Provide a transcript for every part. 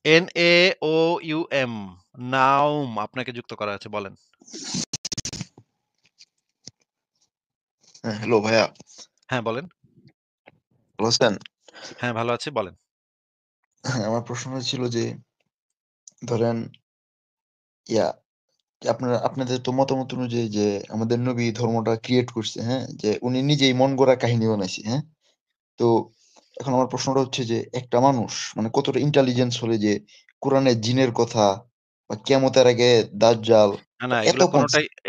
NAOUM, নাউম আপনাকে যুক্ত করা আছে, বলেন। হ্যাঁ, হ্যালো ভাইয়া, হ্যাঁ, বলেন। ভালো আছেন? হ্যাঁ, ভালো আছি, বলেন। হ্যাঁ, আমার প্রশ্ন হচ্ছিল যে ধরেন ইয়া আপনাদের তো মতামত অনুযায়ী যে আমাদের নবী ধর্মটা ক্রিয়েট করছে, হ্যাঁ? যে উনি নিজেই মন গড়া কাহিনী বানাইছে, হ্যাঁ? তো এখন আমার প্রশ্নটা হচ্ছে যে একটা মানুষ মানে কতটা ইন্টেলিজেন্স হলে যে কোরআনের জিনের কথা বা কিয়ামতের আগে দাজ্জাল না, বা না, এত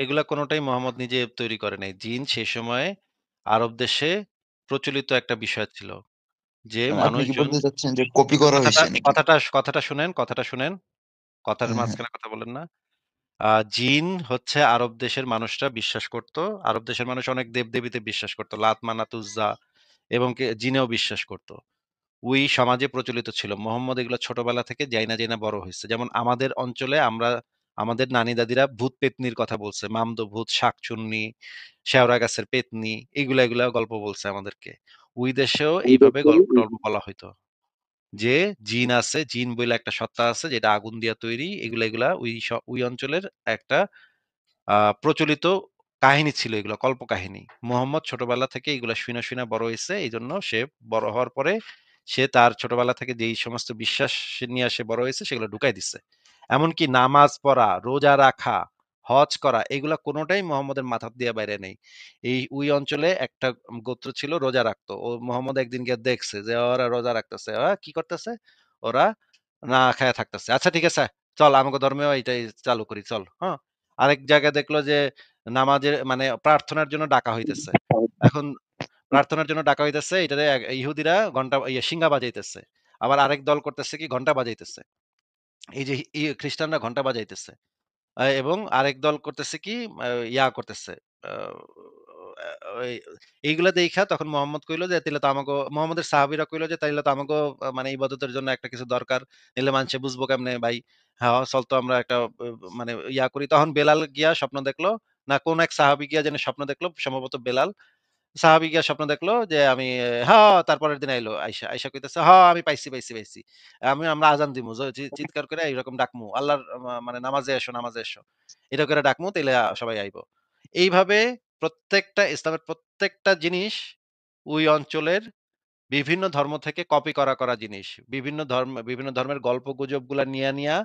এগুলা কোনটাই মোহাম্মদ নিজে তৈরি করে নাই। জিন সেই সময়ে আরব দেশে প্রচলিত একটা বিষয় ছিল। যে মানে আপনি কি মানুষজন বলতে চাচ্ছেন যে কপি করা কথাটা হইছে নাকি? কথাটা কথাটা শুনেন, কথাটা শুনেন। কথার হ্যাঁ, হ্যাঁ। মাঝখানে কথা বলেন না। জিন হচ্ছে আরব দেশের মানুষরা বিশ্বাস করত। আরব দেশের মানুষ অনেক দেব-দেবীতে বিশ্বাস করত। লাত, মানাত, উজ্জা এবং জিনেও বিশ্বাস করত। ওই সমাজে প্রচলিত ছিল। মোহাম্মদ এগুলো ছোটবেলা থেকে যাইনা, যাইনা বড় হইছে। যেমন আমাদের অঞ্চলে আমাদের নানি-দাদিরা ভূত-পেত্নীর কথা বলছে। মামদো ভূত, শাকচুন্নি, শেওড়া গাছের পেত্নী, এগুলা গল্প বলছে আমাদেরকে। ওই দেশেও এইভাবে গল্প-টল্প বলা হইতো। যে জিন আছে, জিন বইলা একটা সত্তা আছে যেটা আগুন দিয়া তৈরি। এগুলা ওই অঞ্চলের একটা প্রচলিত কাহিনী ছিল, এগুলো কল্পকাহিনী। মোহাম্মদ ছোটবেলা থেকে এগুলা শুইনা, শুইনা বড় হইছে। এইজন্য সে বড় হওয়ার পরে সে তার ছোটবেলা থেকে যেই সমস্ত বিশ্বাস সে নিয়ে সে বড় হয়েছে সেগুলো ঢুকাই দিছে। এমনকি নামাজ পড়া, রোজা রাখা, হজ করা এগুলা কোনটাই মোহাম্মদের মাথা দিয়ে বাইরে নেই। ওই অঞ্চলে একটা গোত্র ছিল রোজা রাখতো। মোহাম্মদ একদিন গিয়ে দেখছে যে ওরা রোজা রাখতেছে। কি করতেছে? ওরা না খায়া থাকতেছে। আচ্ছা ঠিক আছে, চল আমাকে ধর্মেও এটাই চালু করি, চল। হ্যাঁ, আরেক জায়গায় দেখলো যে নামাজের মানে প্রার্থনার জন্য ডাকা হইতেছে। এখন প্রার্থনার জন্য ডাকা হইতেছে, এটারে ইহুদিরা ঘন্টা শিঙ্গা বাজাইতেছে। আবার আরেক দল করতেছে কি ঘন্টা বাজাইতেছে। এই যে খ্রিস্টানরা ঘন্টা বাজাইতেছে। এবং আরেক দল করতেছে কি করতেছে। আ ওই এইগুলা দেইখা তখন মোহাম্মদ কইল যে তাইলে তো আমাগো মোহাম্মদের সাহাবীরা কইল যে তাইলে তো আমাগো মানে ইবাদতের জন্য একটা কিছু দরকার। নাইলে মানুষে বুঝবো কেমনে ভাই? হ্যাঁ, চল তো আমরা একটা মানে করি। তখন বেলাল গিয়া স্বপ্ন দেখলো। না কোন এক সাহাবী গিয়া যেন স্বপ্ন দেখলো, সম্ভবত বেলাল। সাহাবী গিয়া স্বপ্ন দেখলো যে আমি তারপরের দিন আইলো। আইসা কইতেছে, আমি পাইছি, পাইছি, পাইছি। আমরা আজান দিমু। চিৎকার করে এরকম ডাকমু। আল্লাহর মানে নামাজে এসো, নামাজে এসো। এটা করে ডাকমু তাইলে সবাই আইবো। এইভাবে ইসলামের প্রত্যেকটা জিনিস ওই অঞ্চলের বিভিন্ন ধর্ম থেকে কপি করা জিনিস। বিভিন্ন ধর্মের গল্প-গুজবগুলা নিয়া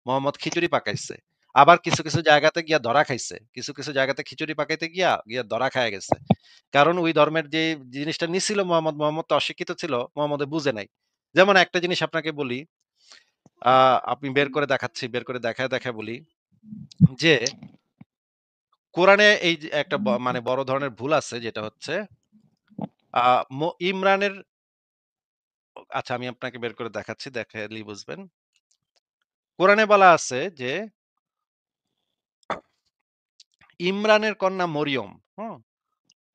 মোহাম্মদ খিচুড়ি পাকাইছে। আবার কিছু, কিছু জায়গাতে গিয়া ধরা খাইছে। কিছু, কিছু জায়গাতে খিচুড়ি পাকাইতে গিয়া ধরা খায়া গেছে। কারণ ওই ধর্মের যে জিনিসটা নিছিল মোহাম্মদ তো অশিক্ষিত ছিল। মোহাম্মদে বুঝে নাই। যেমন একটা জিনিস আপনাকে বলি, আ আমি বের করে দেখাচ্ছি, বের করে দেখায় বলি যে কোরআনে এই যে একটা মানে বড় ধরনের ভুল আছে যেটা হচ্ছে আ ইমরানের আচ্ছা আমি আপনাকে বের করে দেখাচ্ছি, দেখাইলেই বুঝবেন। কোরআনে বলা আছে যে ইমরানের কন্যা মরিয়ম, হুম?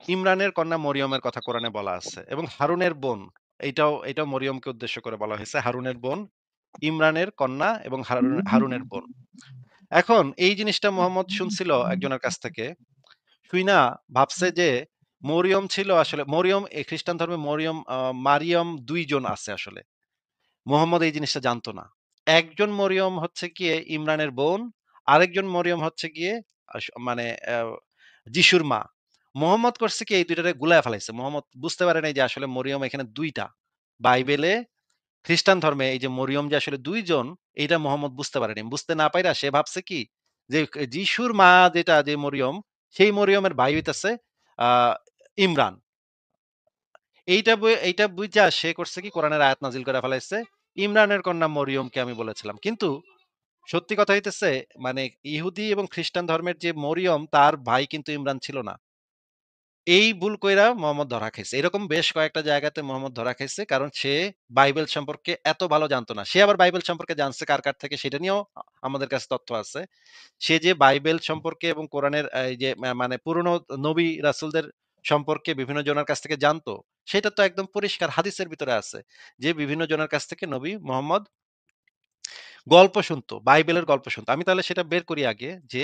ইমরানের কন্যা মরিয়মের কথা কোরআনে বলা আছে এবং হারুনের বোন এটাও মরিয়মকে উদ্দেশ্য করে বলা হয়েছে। হারুনের বোন, ইমরানের কন্যা এবং হারুনের বোন। এখন এই জিনিসটা মোহাম্মদ শুনছিল একজনের কাছ থেকে। শুইনা ভাবছে যে মরিয়ম ছিল আসলে মরিয়ম এই খ্রিস্টান ধর্মে মারিয়ম ২ জন আছে আসলে। মোহাম্মদ এই জিনিসটা জানতো না। একজন মরিয়ম হচ্ছে গিয়ে ইমরানের বোন, আরেকজন মরিয়ম হচ্ছে গিয়ে মানে যিশুর মা। মোহাম্মদ করছে কি এই ২ টারে গুলায় ফেলাইছে। মোহাম্মদ বুঝতে পারে নাই যে আসলে মরিয়ম এখানে ২ টা। বাইবেলে খ্রিস্টান ধর্মে এই যে মরিয়ম যে আসলে ২ জন এইটা মোহাম্মদ বুঝতে পারেনি। বুঝতে না পাইরা সে ভাবছে কি যে যিশুর মা যেটা যে মরিয়ম, সেই মরিয়মের ভাই হইতাছে আ ইমরান। এইটা বুইঝা সে করছে কি কোরআনের আয়াত নাজিল করে ফেলাইছে। ইমরানের কন্যা মরিয়মকে আমি বলেছিলাম। কিন্তু সত্যি কথা হইতেছে মানে ইহুদি এবং খ্রিস্টান ধর্মের যে মরিয়ম তার ভাই কিন্তু ইমরান ছিল না। এই ভুল কইরা মোহাম্মদ ধরা খাইছে। এরকম বেশ কয়েকটা জায়গাতে মোহাম্মদ ধরা খাইছে। কারণ সে বাইবেল সম্পর্কে এত ভালো জানতো না। সে আবার বাইবেল সম্পর্কে জানছে কার থেকে সেটা নিয়েও আমাদের কাছে তথ্য আছে। সে যে বাইবেল সম্পর্কে এবং কোরআনের এই যে মানে পুরনো নবী রাসূলদের সম্পর্কে বিভিন্ন জনের কাছ থেকে জানতো, সেটা তো একদম পরিষ্কার হাদিসের ভিতরে আছে। যে বিভিন্ন জনের কাছ থেকে নবী মোহাম্মদ গল্প শুনতো, বাইবেলের গল্প শুনতো। আমি তাহলে সেটা বের করি আগে যে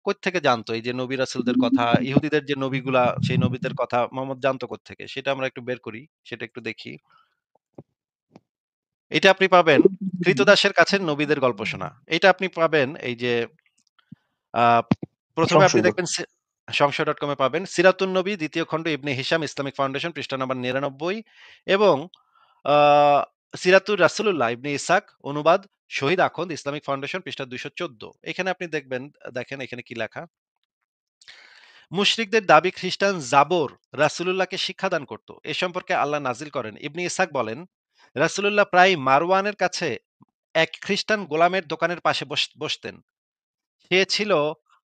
কোত্থেকে জানতো এই যে নবী রাসূলদের কথা, ইহুদিদের যে নবীগুলা সেই নবীদের কথা মোহাম্মদ জানতো কোত্থেকে? সেটা আমরা একটু বের করি, সেটা একটু দেখি। এটা আপনি পাবেন ক্রীতদাসের কাছে নবীদের গল্প শোনা। এটা আপনি পাবেন এই যে আ ১ম এ আপনি সংশয় দেখবেন সংশয়.com এ পাবেন। সিরাতুন নবী ২য় খণ্ড ইবনে হিশাম ইসলামিক ফাউন্ডেশন পৃষ্ঠা নাম্বার ৯৯ এবং আ সিরাতুর রাসূলুল্লাহ ইবনে ইসহাক অনুবাদ শহীদ আখন্দ ইসলামিক ফাউন্ডেশন পৃষ্ঠা ২১৪। এখানে আপনি দেখবেন দেখেন এখানে কি লেখা? মুশরিকদের দাবি খ্রিস্টান জাবর রাসূলুল্লাহকে শিক্ষাদান করত। এ সম্পর্কে আল্লাহ নাজিল করেন। ইবনে ইসহাক বলেন, রাসূলুল্লাহ প্রায় মারওয়ানের কাছে এক খ্রিস্টান গোলামের দোকানের পাশে বসতেন। সে ছিল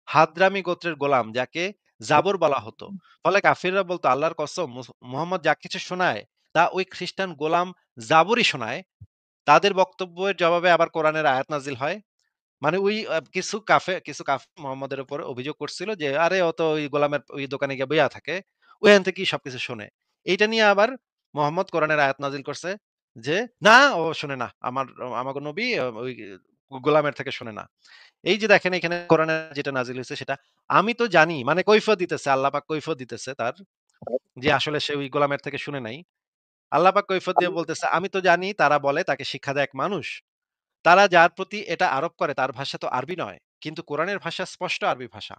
হাদরামি গোত্রের গোলাম যাকে জাবর বলা হতো। ফলে কাফিররা বলতো আল্লাহর কসম মুহাম্মদ যা কিছু শোনায় তা ওই খ্রিস্টান গোলাম জাবরই শোনায়। তাদের বক্তব্যের জবাবে আবার কোরআনের আয়াত নাজিল হয়। মানে ওই কিছু কাফের মুহাম্মদের উপর অভিযোগ করছিল যে, "আরে ও তো ওই গোলামের ওই দোকানে গিয়ে বইয়া থাকে। ওইখান থেকেই সবকিছু শোনে।" এইটা নিয়ে আবার মুহাম্মদ কোরআনের আয়াত নাজিল করছে যে, "না, ও শোনে না। আমাগো নবী ওই গোলামের থেকে শোনে না।" এই যে দেখেন এখানে কোরআনে যেটা নাজিল হইছে সেটা, আমি তো জানি মানে কৈফিয়ত দিতেছে, আল্লাহ পাক কৈফিয়ত দিতেছে তার যে আসলে সে ওই গোলামের থেকে শুনে নাই। আল্লাহ পাক কৈফিয়ত দিয়ে বলতেছে, "আমি তো জানি তারা বলে তাকে শিক্ষা দেয় এক মানুষ। তারা যার প্রতি এটা আরোপ করে তার ভাষা তো আরবি নয়। কিন্তু কোরআনের ভাষা স্পষ্ট আরবি ভাষা।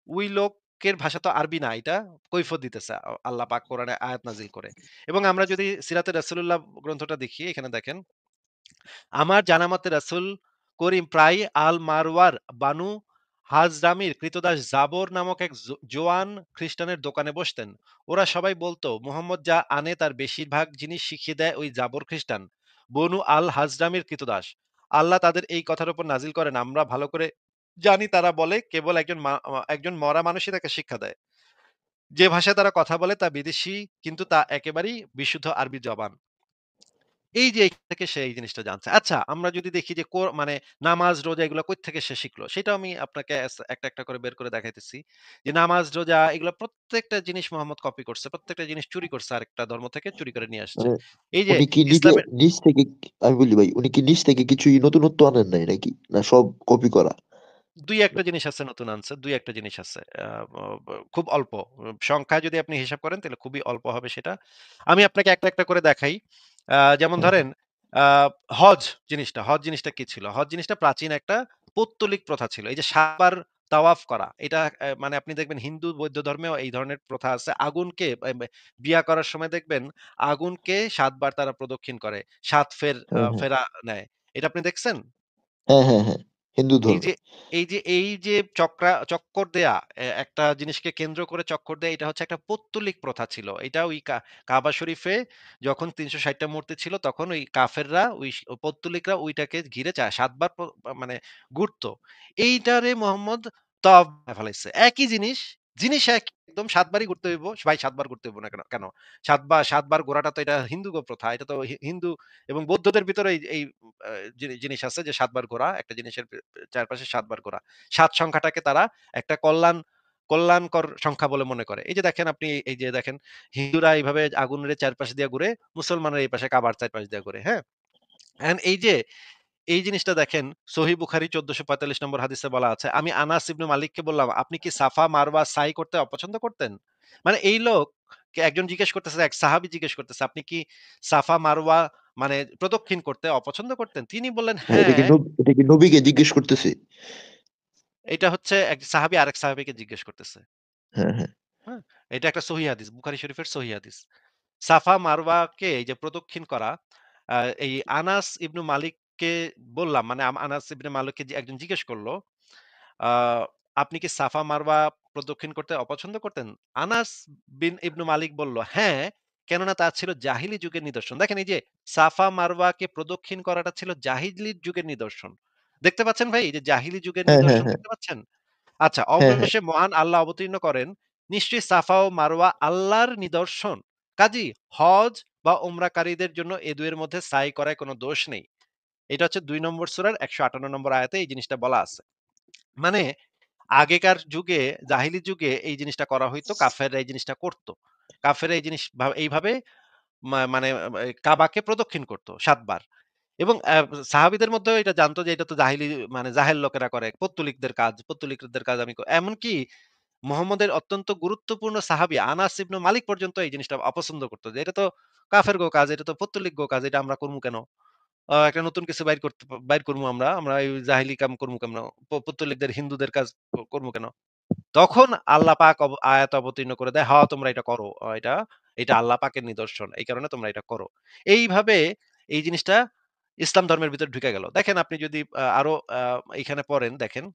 ওই লোকের ভাষা তো আরবি না।" এটা কৈফিয়ত দিতেছে আল্লাহ পাক কোরআনে আয়াত নাজিল করে। এবং আমরা যদি সিরাতে রাসূলুল্লাহ গ্রন্থটা দেখি এখানে দেখেন, আমার জানামতে রাসূল করিম প্রায় আল মারওয়ার বানু হাজরামির কৃতদাস জাবর নামক এক জোয়ান খ্রিস্টানের দোকানে বসতেন। ওরা সবাই বলতো মুহাম্মদ যা আনে তার বেশিরভাগ জিনিস শিখিয়ে দেয় ওই জাবর খ্রিস্টান বনু আল হাজরামির কৃতদাস। আল্লাহ তাদের এই কথার উপর নাজিল করেন, আমরা ভালো করে জানি তারা বলে কেবল একজন মরা মানুষই তাকে শিক্ষা দেয়। যে ভাষায় তারা কথা বলে তা বিদেশী, কিন্তু তা একেবারেই বিশুদ্ধ আরবি জবান। এই যে এইখান থেকে সে এই জিনিসটা জানছে। আচ্ছা, আমরা যদি দেখি যে মানে নামাজ, রোজা এগুলা থেকে সে শিখলো? সেটাও আমি আপনাকে একটা, একটা করে বের করে দেখাইতেছি। যে নামাজ, রোজা এগুলা প্রত্যেকটা জিনিস মোহাম্মদ কপি করছে। প্রত্যেকটা জিনিস চুরি করছে আরেকটা ধর্ম থেকে চুরি করে নিয়ে আসছে। মানে এই যে উনি কি ইসলামের নিজ থেকে আমি বলি ভাই, উনি কি নিজ থেকে কিছুই নতুনত্ব আনেন নাই নাকি? না সব কপি করা? ২-১ টা জিনিস আছে নতুন আনছে। ২-১ টা জিনিস আছে। ব ব খুব অল্প। সংখ্যায় যদি আপনি হিসাব করেন তাহলে খুবই অল্প হবে সেটা। আমি আপনাকে একটা, একটা করে দেখাই। যেমন হ্যাঁ, ধরেন আ হজ জিনিসটা কি ছিল? হজ জিনিসটা প্রাচীন একটা পৌত্তলিক প্রথা ছিল। এই যে ৭ বার তাওয়াফ করা। এটা মানে আপনি দেখবেন হিন্দু, বৌদ্ধ ধর্মেও এই ধরনের প্রথা আছে। আগুনকে বিয়া করার সময় দেখবেন আগুনকে ৭ বার তারা প্রদক্ষিণ করে। ৭ হ্যাঁ, হ্যাঁ, ফেরা নেয়। এটা আপনি দেখছেন? হ্যাঁ, হ্যাঁ, হ্যাঁ, হিন্দু এই ধর্মে। যে এই যে চক্কর দেয়া একটা জিনিসকে কেন্দ্র করে চক্কর দেয়া এটা হচ্ছে একটা পৌত্তলিক প্রথা ছিল। এটা ওই কাবা শরীফে যখন ৩৬০ টা মূর্তি ছিল তখন ওই কাফেররা পৌত্তলিকরা ওইটাকে ঘিরে ৭ বার মানে ঘুরতো। এইটারে মোহাম্মদ তওয়াফ বানায় ফেলাইছে। একই জিনিস একই একদম ৭ বারই ঘুরতে হইব। ভাই ৭ বার ঘুরতে হইব না কেন? ৭ বার ঘোরাটা তো এটা হিন্দু প্রথা। এটা তো হিন্দু এবং বৌদ্ধদের ভিতরে এই আ জিনিস আছে যে ৭ বার ঘোরা। একটা জিনিসের চারপাশে ৭ বার ঘোরা। ৭ সংখ্যাটাকে তারা একটা কল্যাণকর সংখ্যা বলে মনে করে। এই যে দেখেন আপনি এই যে দেখেন হিন্দুরা এইভাবে আগুনের চারপাশ দিয়ে ঘুরে, মুসলমানরা এই পাশে কাবার চারপাশ দিয়ে ঘুরে, হ্যাঁ? অ্যান্ড এই জিনিসটা দেখেন সহিহ বুখারী ১৪৪৫ নম্বর হাদিসে বলা আছে, আমি আনাস ইবনে মালিককে বললাম, "আপনি কি সাফা মারওয়া সাই করতে অপছন্দ করতেন?" মানে এই লোককে একজন জিজ্ঞেস করতেছে, এক সাহাবী জিজ্ঞেস করতেছে, "আপনি কি সাফা মারওয়া মানে প্রদক্ষিণ করতে অপছন্দ করতেন?" তিনি বললেন, মানে "হ্যাঁ।" এটা কি নবীকে জিজ্ঞেস করতেছে? এটা হচ্ছে এক সাহাবী আরেক সাহাবীকে জিজ্ঞেস করতেছে। হ্যাঁ, হ্যাঁ। হ্যাঁ? এটা একটা সহিহ হাদিস। বুখারী শরীফের সহিহ হাদিস। সাফা মারওয়াকে এই যে প্রদক্ষিণ করা, আ এই আনাস ইবনু মালিককে বললাম মানে আনাস ইবনে মালিককে যে একজন জিজ্ঞেস করল, আ "আপনি কি সাফা মারওয়া প্রদক্ষিণ করতে অপছন্দ করতেন?" আনাস ইবনু মালিক বলল, "হ্যাঁ, কেননা তা ছিল জাহিলি যুগের নিদর্শন।" দেখেন এই যে সাফা মারওয়াকে প্রদক্ষিণ করাটা ছিল জাহিলি যুগের নিদর্শন। দেখতে পাচ্ছেন ভাই? এই যে জাহিলি যুগের হ্যাঁ, হ্যাঁ, নিদর্শন হ্যাঁ। দেখতে পাচ্ছেন? আচ্ছা, হ্যাঁ, হ্যাঁ। অবশেষে মহান আল্লাহ অবতীর্ণ করেন, নিশ্চয়ই সাফা ও মারওয়া আল্লাহর নিদর্শন। কাজেই হজ বা উমরাকারীদের জন্য এ দুয়ের মধ্যে সাই করায় কোনো দোষ নেই। এটা হচ্ছে ২ নম্বর সূরার ১৫৮ নম্বর আয়াতে এই জিনিসটা বলা আছে। মানে আগেকার যুগে, জাহিলি যুগে এই জিনিসটা করা হইতো, কাফেররা এই জিনিসটা করত। কাফেররা এই জিনিস এইভাবে মানে কাবাকে প্রদক্ষিণ করত ৭ বার। এবং সাহাবীদের মধ্যেও এটা জানতো যে এটা তো মানে জাহেল লোকেরা করে। পৌত্তলিকদের কাজ আমি এমনকি মুহাম্মদের অত্যন্ত গুরুত্বপূর্ণ সাহাবী আনাস ইবনে মালিক পর্যন্ত এই জিনিসটা অপছন্দ করত। যে এটা তো কাফের কাজ, এটা তো পৌত্তলিক কাজ, এটা আমরা করমু কেন? একটা নতুন কিছু বাইর করমু আমরা। আমরা এই জাহিলি কাম করমু কেন? পৌত্তলিকদের হিন্দুদের কাজ করমু কেন? তখন আল্লাহ পাক আয়াত অবতীর্ণ করে দেয়, "হ্যাঁ, তোমরা এটা করো। এটা আল্লাহ পাকের নিদর্শন। এই কারণে তোমরা এটা করো।" এইভাবে এই জিনিসটা ইসলাম ধর্মের ভিতর ঢুকে গেল। দেখেন আপনি যদি আরো এইখানে পড়েন দেখেন,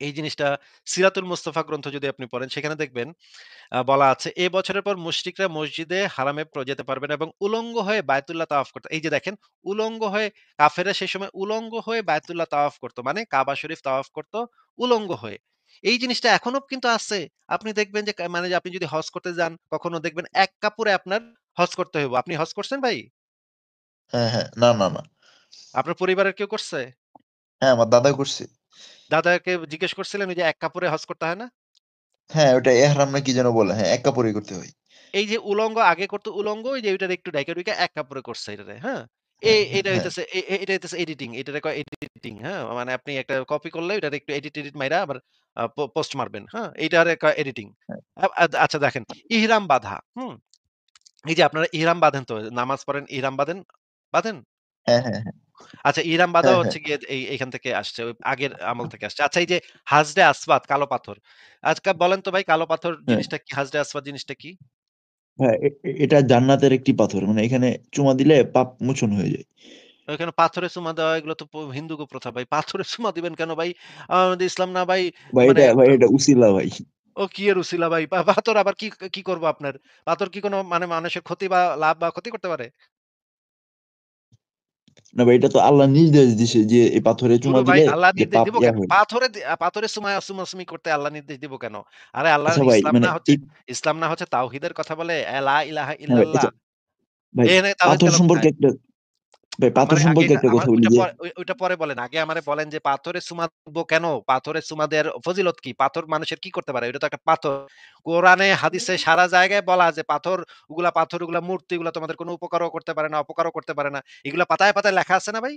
এই জিনিসটা সিরাতুল মুস্তাফা গ্রন্থ যদি আপনি পড়েন সেখানে দেখবেন বলা আছে, "এ বছরের পর মুশরিকরা মসজিদে হারামে যেতে পারবে না এবং উলঙ্গ হয়ে বায়তুল্লাহ তাওয়াফ করত।" এই যে দেখেন, উলঙ্গ হয়ে কাফেররা সেই সময় উলঙ্গ হয়ে বায়তুল্লাহ তাওয়াফ করত। মানে কাবা শরীফ তাওয়াফ করত উলঙ্গ হয়ে। এই জিনিসটা এখনো কিন্তু আছে। আপনি দেখবেন যে মানে যে আপনি যদি হজ করতে যান, কখনো দেখবেন এক কাপড়ে আপনার হজ করতে হইব। আপনি হজ করছেন ভাই? হ্যাঁ, হ্যাঁ। না, না, না। আপনার পরিবারের কেউ করছে? হ্যাঁ, আমার দাদা করছে। দাদাকে জিজ্ঞেস করছিলেন ওই যে এক কাপড়ে হজ করতে হয় না? হ্যাঁ, ওটা এহরাম না কি যেন বলে। হ্যাঁ, এক কাপড়েই করতে হয়। এই যে উলঙ্গ আগে করতো উলঙ্গ, ওই যে ওইটারে একটু ঢাইকা-ঢুইকা এক কাপড়ে করছে এটারে, হ্যাঁ? হ্যাঁ, হ্যাঁ, এটা হ্যাঁ, হইতেছে এটা হইতেছে এডিটিং। এটারে কয় এডিটিং, হ্যাঁ? মানে আপনি একটা কপি করলে এটারে একটু এডিট মাইরা আবার পোস্ট মারবেন, হ্যাঁ? এইটারে কয় এডিটিং। হ্যাঁ, আচ্ছা দেখেন, ইহরাম বাঁধা, হুম? এই যে আপনারা ইহরাম বাঁধেন তো, নামাজ পড়েন, ইহরাম বাঁধেন? বাঁধেন? হ্যাঁ, হ্যাঁ, হ্যাঁ, আচ্ছা, ইহরাম বাঁধাও হ্যাঁ, হ্যাঁ, হচ্ছে গিয়ে এইখান থেকে আসছে। ওই আগের আমল থেকে আসছে। আচ্ছা, এই যে হাজরে আসওয়াদ, কালো পাথর। আজকে বলেন তো ভাই, কালো পাথর হ্যাঁ। জিনিসটা কি? হাজরে আসওয়াদ জিনিসটা কি? হ্যাঁ, এটা জান্নাতের একটি পাথর। মানে এখানে চুমা দিলে পাপ মোচন হয়ে যায়। ওইখানে পাথরে চুমা দেওয়া, এগুলো তো হিন্দুকে প্রথা ভাই। পাথরে চুমা দিবেন কেন ভাই? আমাদের ইসলাম না ভাই? মানে ভাই এটা উছিলা ভাই। ও কি এর উছিলা ভাই? পাথর আবার কি করব আপনার? পাথর কি কোন মানে মানুষের ক্ষতি বা লাভ বা ক্ষতি করতে পারে? না ভাই এটা তো আল্লাহ নির্দেশ দিছে যে এই পাথরে ধুরু চুমা ভাই, দিলে আল্লাহ যে নির্দেশ পাপ দিব ইয়া কেন? হয়। পাথরে চুমাছুমি করতে আল্লাহ নির্দেশ দিব কেন? আরে আল্লাহর আচ্ছা ভাই ইসলাম মানে না হচ্ছে এই তাওহীদের কথা বলে, লা ইলাহা হ্যাঁ ভাই ইল্লাল্লাহ। আচ্ছা ভাই এখানে তাওহীদ পাথর গেল সম্পর্কে কোথায়? একটা ভাই পাথর আমারে আগে সম্পর্কে এটা একটা আমার কথা বলি যে ওইটা পরে বলেন। আগে আমারে বলেন যে পাথরে চুমা দিব কেন? পাথরে চুমা দেওয়ার ফজিলত কি? পাথর মানুষের কি করতে পারে? এটা তো একটা পাথর। কোরআনে হাদিসে সারা জায়গায় বলা যে পাথর, ওগুলা মূর্তি, এগুলা তোমাদের কোনো উপকারও করতে পারে না, অপকারও করতে পারে না। এগুলা পাতায়, পাতায় লেখা আছে না ভাই?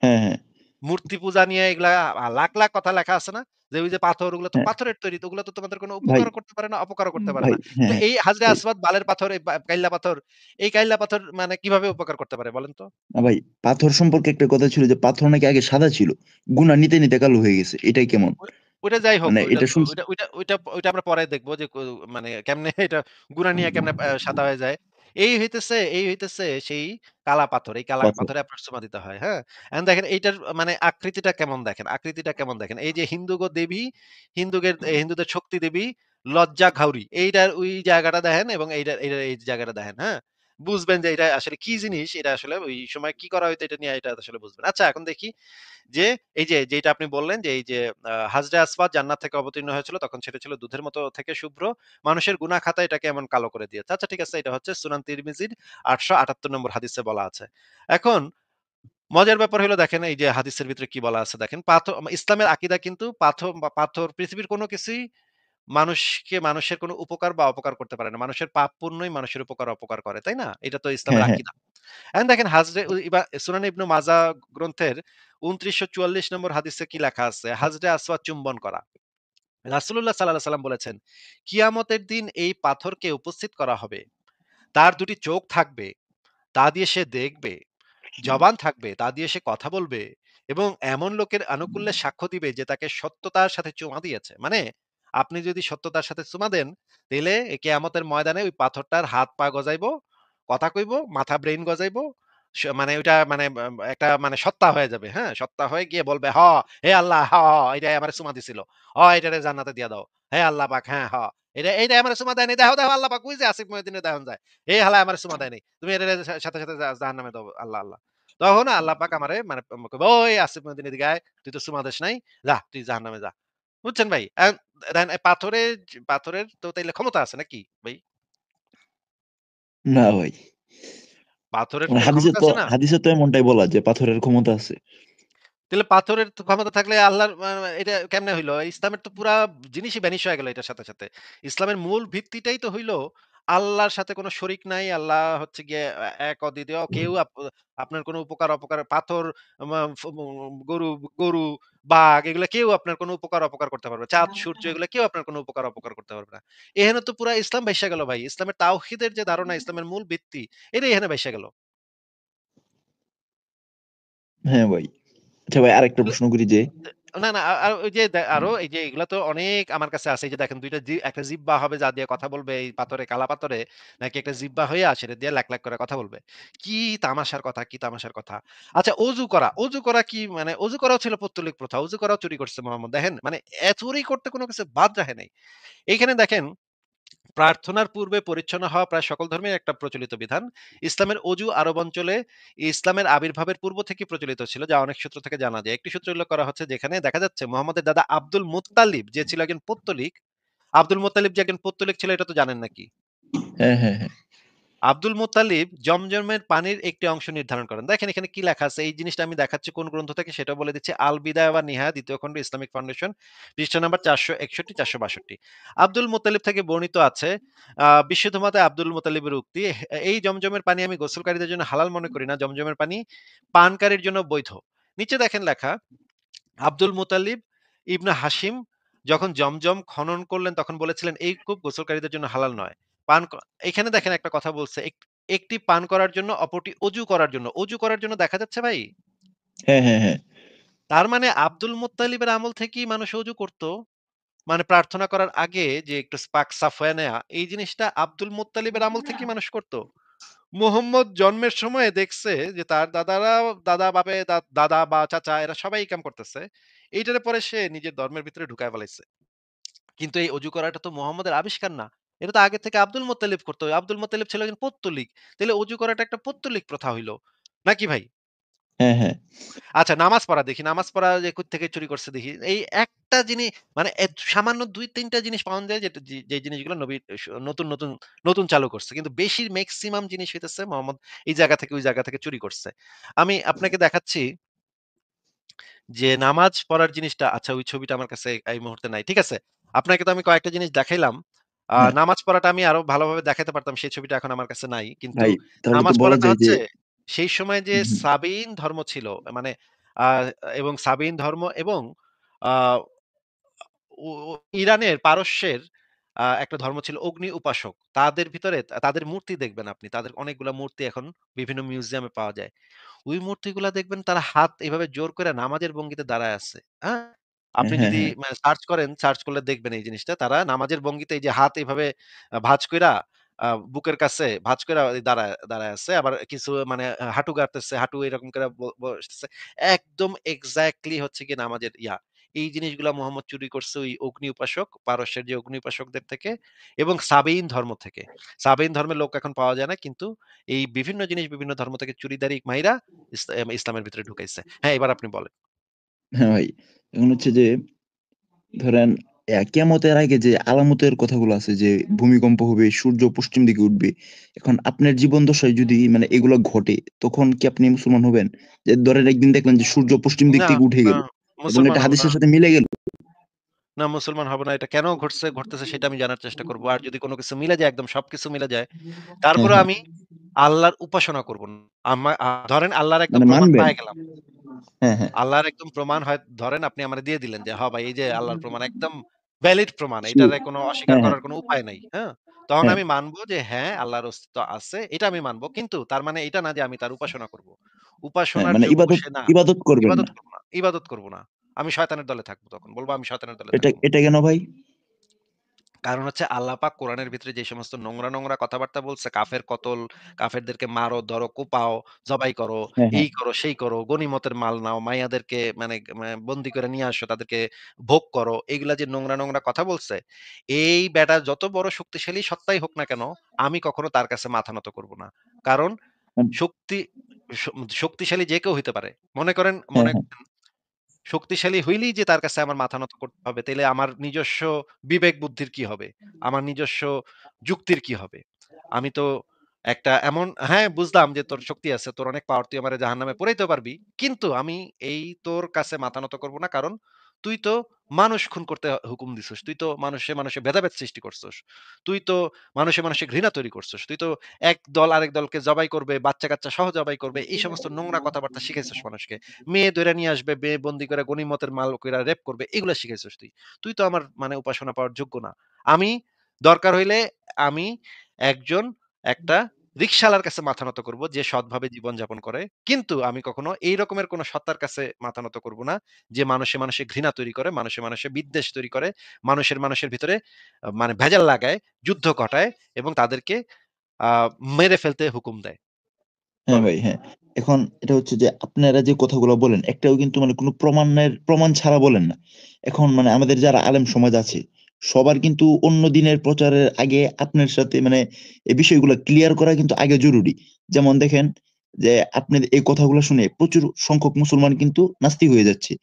হ্যাঁ, হ্যাঁ, মূর্তি পূজা নিয়ে এগুলা লাখ, লাখ কথা লেখা আছে না? যে ওই যে পাথর, ওগুলো তো হ্যাঁ পাথরের তৈরি। তো ওগুলো তো তোমাদের কোনো ভাই, উপকারও করতে পারে না, অপকারও করতে পারে ভাই না। হ্যাঁ, তো হ্যাঁ এই হাজরে ভাই আসওয়াদ, বালের পাথর, এই কাইল্লা পাথর, এই কাইল্লা পাথর মানে কিভাবে উপকার করতে পারে বলেন তো? না ভাই পাথর সম্পর্কে একটা কথা ছিল যে পাথর নাকি আগে সাদা ছিল। গুনা নিতে, নিতে কালো হয়ে গেছে। এটাই কেমন? ওই ওইটা যাই হোক, মানে ওইটা এটা শুনছি ওইটা ওইটা ওইটা ওইটা আমরা পরে দেখব যে মানে কেমনে এটা গুণা নিয়ে কেমনে সাদা হয়ে যায়। এই হইতেছে সেই কালা পাথর। এই কালা পাথর। পাথরে আপনার চুমা দিতে হয়, হ্যাঁ? এখন দেখেন এইটার মানে আকৃতিটা কেমন দেখেন, আকৃতিটা কেমন দেখেন। এই যে হিন্দুগো দেবী, হিন্দুদের শক্তি দেবী লজ্জা ঘাউরি। এইটার ওই জায়গাটা দেখেন এবং এইটার এই জায়গাটা দেখেন, হ্যাঁ? বুঝবেন যে এটা আসলে কি জিনিস, এটা আসলে ওই সময় কি করা হইতো এটা নিয়ে এটা আসলে বুঝবেন। আচ্ছা, এখন দেখি যে এই যে যেটা আপনি বললেন যে এই যে হাজরে আসওয়াদ জান্নাত থেকে অবতীর্ণ হয়েছিল, তখন সেটা ছিল দুধের মতো থেকে শুভ্র। মানুষের গুনাহ খাতা এটাকে এমন কালো করে দিয়েছে। আচ্ছা ঠিক আছে, এটা হচ্ছে সুনান তিরমিজির ৮৭৮ নম্বর হাদিসে বলা আছে। এখন মজার ব্যাপার হলো দেখেন এই যে হাদিসের ভিতরে কি বলা আছে দেখেন। ইসলামের আকীদা কিন্তু পাথর পৃথিবীর কোনো কিছুই মানুষের কোনো উপকার বা অপকার করতে পারে না। মানুষের পাপ পুণ্যই মানুষের উপকার অপকার করে। তাই না? এটা তো ইসলামের হ্যাঁ, হ্যাঁ। আকীদা। এখন দেখেন সুনানে ইবনু মাজা গ্রন্থের ২৯৪৪ নম্বর হাদিসে কি লেখা আছে? হাজরে আসওয়াদ চুম্বন করা। রাসূলুল্লাহ সাল্লাল্লাহু আলাইহি সাল্লাম বলেছেন, কিয়ামতের দিন এই পাথরকে উপস্থিত করা হবে। তার ২ টি চোখ থাকবে, তা দিয়ে সে দেখবে। জবান থাকবে, তা দিয়ে সে কথা বলবে এবং এমন লোকের আনুকূল্যে সাক্ষ্য দিবে যে তাকে সত্যতার সাথে চুমা দিয়েছে। মানে আপনি যদি সত্যতার সাথে চুমা দেন, তাইলে কেয়ামতের ময়দানে ওই পাথরটার হাত পা গজাইবো, কথা কইবো, মাথা ব্রেইন গজাইবো। মানে ওইটা মানে একটা মানে সত্তা হয়ে যাবে, হ্যাঁ? সত্তা হয়ে গিয়ে বলবে, হে আল্লাহ, এটাই আমারে চুমা দিছিল। এটারে জান্নাতে দিয়া দাও। হে আল্লাহ পাক, হ্যাঁ, এইটাই আমারে চুমা দেয়নি। দেখো আল্লাহ পাক, ওই যে আসিফ মহিউদ্দিনের দেখন যায়। এই হালায় আমারে চুমা দেয়নি। তুমি এটারে সাথে, সাথে জাহান্নামে দাও। আল্লাহ, আল্লাহ। তখন আল্লাহ পাক আমারে মানে কইবে, "ওই আসিফ মহিউদ্দিন এদিকে আয়। তুই তো চুমা দেস নাই। যা, তুই জাহান্নামে যা।" বুঝছেন ভাই? দেখেন পাথরের তো তাইলে ক্ষমতা আছে নাকি ভাই? না ভাই। পাথরের মানে ক্ষমতা আছে না? হাদিসে তো এমনটাই বলা যে পাথরের ক্ষমতা আছে। তাহলে পাথরের তো ক্ষমতা থাকলে আল্লাহর এটা কেমনে হইলো? ইসলামের তো পুরা জিনিসই ভ্যানিশ হয়ে গেল এটার সাথে, সাথে। ইসলামের মূল ভিত্তিটাই তো হইলো আল্লাহর সাথে কোন শরিক নাই। আল্লাহ হচ্ছে গিয়ে এক অদ্বিতীয়। কেউ আপনার কোন উপকার অপকার পাথর, মা ফ ম গরু গরু, বাঘ এগুলা কেউ আপনার কোন উপকার অপকার করতে পারবে না। চাঁদ, সূর্য এগুলা কেউ আপনার কোন উপকার অপকার করতে পারবে না। এখানে তো পুরা ইসলাম ভাইসা গেল ভাই। ইসলামের তাওহীদের যে ধারণা, ইসলামের মূল ভিত্তি, এটাই এখানে ভাইসা গেল। হ্যাঁ ভাই। আচ্ছা ভাই আরেকটা প্রশ্ন করি যে না, না, ওই যে আরো এই যে এগুলা তো অনেক আমার কাছে আছে। এই যে দেখেন ২ টা একটা জিহ্বা হবে যা দিয়ে কথা বলবে এই পাথরে, কালা পাথরে নাকি একটা জিহ্বা হইয়া সেটা দিয়ে ল্যাক, ল্যাক করে কথা বলবে। কি তামাশার কথা, কি তামাশার কথা। আচ্ছা অজু করা, অজু করা কি মানে অজু করাও ছিল পৌত্তলিক প্রথা। অজু করাও চুরি করছে মোহাম্মদ। দেখেন মানে চুরি করতে কোন কিছু বাদ রাখে নাই। এইখানে দেখেন প্রার্থনার পূর্বে পরিচ্ছন্ন হওয়া প্রায় সকল ধর্মের একটা প্রচলিত বিধান। ইসলামের অজু আরব অঞ্চলে ইসলামের আবির্ভাবের পূর্ব থেকেই প্রচলিত ছিল, যা অনেক সূত্র থেকে জানা যায়। একটি সূত্র উল্লেখ করা হচ্ছে যেখানে দেখা যাচ্ছে মুহাম্মদের দাদা আব্দুল মুত্তালিব যে ছিল একজন পৌত্তলিক, আব্দুল মুত্তালিব যে একজন পৌত্তলিক ছিল এটা তো জানেন নাকি? হ্যাঁ, হ্যাঁ, হ্যাঁ। আব্দুল মুত্তালিব জমজমের পানির একটি অংশ নির্ধারণ করেন। দেখেন এখানে কি লেখা আছে? এই জিনিসটা আমি দেখাচ্ছি কোন গ্রন্থ থেকে সেটাও বলে দিচ্ছি। আল বিদায়া ওয়ান নিহায়া ২য় খন্ড ইসলামিক ফাউন্ডেশন পৃষ্ঠা নাম্বার ৪৬১-৪৬২। আব্দুল মুত্তালিব থেকে বর্ণিত আছে বিশুদ্ধ মতে আব্দুল মুত্তালিবের উক্তি, এই জমজমের পানি আমি গোসলকারীদের জন্য হালাল মনে করি না। জমজমের পানি পানকারীর জন্য বৈধ। নিচে দেখেন লেখা আব্দুল মুতালিব ইবনে হাশিম যখন জমজম খনন করলেন তখন বলেছিলেন এই কূপ গোসলকারীদের জন্য হালাল নয়। এখানে দেখেন একটা কথা বলছে একটি পান করার জন্য অপরটি অজু করার জন্য। অজু করার জন্য দেখা যাচ্ছে ভাই? হ্যাঁ, হ্যাঁ, হ্যাঁ। তার মানে আব্দুল মুত্তালিবের আমল থেকেই মানুষ অজু করত। মানে প্রার্থনা করার আগে যে একটু পাক সাফ হয়ে নেয়া এই জিনিসটা আব্দুল মুত্তালিবের আমল থেকেই মানুষ করত। মুহাম্মদ জন্মের সময় দেখছে যে তার দাদারা দাদা বাপে দাদা বা চাচা এরা সবাই এই কাম করতেছে। এইটারে পরে সে নিজের ধর্মের ভিতরে ঢুকায় ফেলাইছে। কিন্তু এই অজু করাটা তো মুহাম্মদের আবিষ্কার না। এটা তো আগে থেকে আব্দুল মোত্তালিব করত। আব্দুল মোত্তালিব ছিল একজন পৌত্তলিক। তাইলে অজু করাটা একটা পৌত্তলিক প্রথা হইল। নাকি ভাই? হ্যাঁ, হ্যাঁ। আচ্ছা নামাজ পড়া দেখি। নামাজ পড়া যে থেকে চুরি করছে দেখি। এই একটা মানে সামান্য ২-৩ টা জিনিস পাওয়া যায় যেটা যে জিনিসগুলো নবী নতুন চালু করছে। কিন্তু বেশি মেক্সিমাম জিনিস হইতেছে মুহাম্মদ এই জায়গা থেকে ওই জায়গা থেকে চুরি করছে। আমি আপনাকে দেখাচ্ছি যে নামাজ পড়ার জিনিসটা আচ্ছা ওই ছবিটা আমার কাছে এই মুহূর্তে নাই। ঠিক আছে? আপনাকে তো আমি কয়েকটা জিনিস দেখাইলাম। হ্যাঁ। নামাজ পড়াটা আমি আরো ভালোভাবে দেখাইতে পারতাম। সেই ছবিটা এখন আমার কাছে নাই। কিন্তু ভাই তাহলে তো নামাজ বলা পড়াটা যায় যে হচ্ছে সেই সময় যে হুম, হুম। সাবিঈন ধর্ম ছিল মানে আ এবং সাবিঈন ধর্ম এবং আ ও ও ইরানের পারস্যের একটা ধর্ম ছিল অগ্নি উপাসক। তাদের ভিতরে তাদের মূর্তি দেখবেন আপনি। তাদের অনেকগুলা মূর্তি এখন বিভিন্ন মিউজিয়ামে পাওয়া যায়। ওই মূর্তিগুলা দেখবেন তারা হাত এভাবে জোর করে নামাজের ভঙ্গিতে দাঁড়ায় আছে। হ্যাঁ? আপনি হ্যাঁ, যদি হ্যাঁ। সার্চ করেন, সার্চ করলে দেখবেন এই জিনিসটা। তারা নামাজের ভঙ্গিতে এই যে হাত এভাবে ভাঁজ কইরা বুকের কাছে ভাঁজ কইরা ওই দাঁড়ায় আছে। আবার কিছু মানে হাঁটু গাড়তেছে, হাঁটু এরকম করে বসতেছে। একদম এক্সাক্টলি হচ্ছে গিয়ে নামাজের এই জিনিসগুলা মোহাম্মদ চুরি করছে ওই অগ্নি উপাসক, পারস্যের যে অগ্নি উপাসকদের থেকে এবং সাবেয়ীন ধর্ম থেকে। সাবেয়ীন ধর্মের লোক এখন পাওয়া যায় না। কিন্তু এই বিভিন্ন জিনিস বিভিন্ন ধর্ম থেকে চুরিদারি মাইরা ইসলামের ভিতরে ঢুকাইছে। হ্যাঁ, এবার আপনি বলেন। হ্যাঁ ভাই। এখন হচ্ছে যে ধরেন কিয়ামতের আগে যে আলামতের কথাগুলো আছে যে ভূমিকম্প হবে, সূর্য পশ্চিম দিকে উঠবে। এখন আপনার জীবন দশায় যদি মানে এগুলা ঘটে, তখন কি আপনি মুসলমান হবেন? যে ধরেন একদিন দেখলেন যে সূর্য পশ্চিম দিক না, থেকে উঠে না গেল এবং মুসলমান এটা হব না। হাদিসের সাথে মিলে গেল। না মুসলমান হব না। এটা কেন ঘটতেছে সেটা আমি জানার চেষ্টা করব। আর যদি কোন কিছু মিলে যায় একদম সবকিছু মিলে যায়, হ্যাঁ, তারপরেও হ্যাঁ। আমি আল্লাহর উপাসনা করব না। ধরেন আল্লাহর একদম মানে প্রমাণ মানবেন। পাইয়া গেলাম। হ্যাঁ, হ্যাঁ। আল্লাহর একদম প্রমাণ হয় ধরেন আপনি আমারে দিয়ে দিলেন যে, "হ্যাঁ ভাই এই যে আল্লাহর প্রমাণ একদম ভ্যালিড প্রমাণ। শিওর। এটারে কোনো অস্বীকার হ্যাঁ, হ্যাঁ, করার কোনো উপায় নাই।" হ্যাঁ? তখন হ্যাঁ, আমি মানব যে হ্যাঁ, আল্লাহর অস্তিত্ব আছে। এটা আমি মানব। কিন্তু তার মানে এটা না যে আমি তার উপাসনা করব। হ্যাঁ। উপাসনার মানে যোগ্য ইবাদত সে না। ইবাদত করবেন ইবাদত না। করব না। ইবাদত করব না। আমি শয়তানের দলে থাকব তখন। বলব আমি শয়তানের দলে এটা থাকব। এটা কেন ভাই? কারণ হচ্ছে আল্লাহ পাক কোরআনের ভিতরে যে সমস্ত নোংরা কথাবার্তা বলছে, কাফের কতল, কাফেরদেরকে মারো, ধরো, কোপাও, জবাই করো, হ্যাঁ, হ্যাঁ, এই করো, সেই করো, গনিমতের মাল নাও, মাইয়াদেরকে মানে বন্দি করে নিয়ে আসো, তাদেরকে ভোগ করো। এগুলা যে নোংরা কথা বলছে, এই বেটা যত বড় শক্তিশালী সত্তাই হোক না কেন, আমি কখনো তার কাছে মাথা নত করব না। কারণ হ্যাঁ, শক্তি শ শক্তিশালী যে কেউ হইতে পারে। হ্যাঁ, মনে হ্যাঁ, শক্তিশালী হইলেই যে তার কাছে আমার মাথা নত করতে হবে, তাইলে আমার নিজস্ব বিবেক বুদ্ধির কি হবে? আমার নিজস্ব যুক্তির কি হবে? আমি তো একটা এমন হ্যাঁ, বুঝলাম যে তোর শক্তি আছে, তোর অনেক পাওয়ার, তুই আমারে জাহান্নামে পুরাইতেও পারবি। কিন্তু আমি এই তোর কাছে মাথা নত করব না। কারণ তুই তো মানুষ খুন করতে হুকুম দিছস। তুই তো মানুষে ভেদাভেদ সৃষ্টি করছস। তুই তো মানুষে ঘৃণা তৈরি করছস। তুই তো এক দল আরেক দলকে জবাই করবে, বাচ্চা-কাচ্চা সহ জবাই করবে। এই সমস্ত নোংরা কথাবার্তা শিখাইছস মানুষকে। মেয়ে ধইরা নিয়ে আসবে, মেয়ে বন্দি করে গনিমতের মাল কইরা রেপ করবে। এগুলা শিখাইছস তুই। তুই তো আমার মানে উপাসনা পাওয়ার যোগ্য না। আমি দরকার হইলে আমি একজন একটা রিক্শাওয়ালার কাছে মাথা নত করব যে সৎভাবে জীবনযাপন করে। কিন্তু আমি কখনো এই রকমের কোন সত্তার কাছে মাথা নত করব না, যে মানুষে, মানুষে ঘৃণা তৈরি করে, মানুষে, মানুষে বিদ্বেষ তৈরি করে, মানুষের ভিতরে মানে ভেজাল লাগায়, যুদ্ধ ঘটায় এবং তাদেরকে আ মেরে ফেলতে হুকুম দেয়। হ্যাঁ বলেন। ভাই, হ্যাঁ। এখন এটা হচ্ছে যে আপনারা যে কথাগুলো বলেন, একটাও কিন্তু মানে কোন প্রমাণ ছাড়া বলেন না। এখন মানে আমাদের যারা আলেম সমাজ আছে, সবার কিন্তু অন্য দিনের প্রচারের আগে আপনার সাথে মানে এই বিষয়গুলো ক্লিয়ার করা কিন্তু আগে জরুরি। যেমন দেখেন যে আপনার এই কথাগুলো শুনে প্রচুর সংখ্যক মুসলমান কিন্তু নাস্তিক হয়ে যাচ্ছে।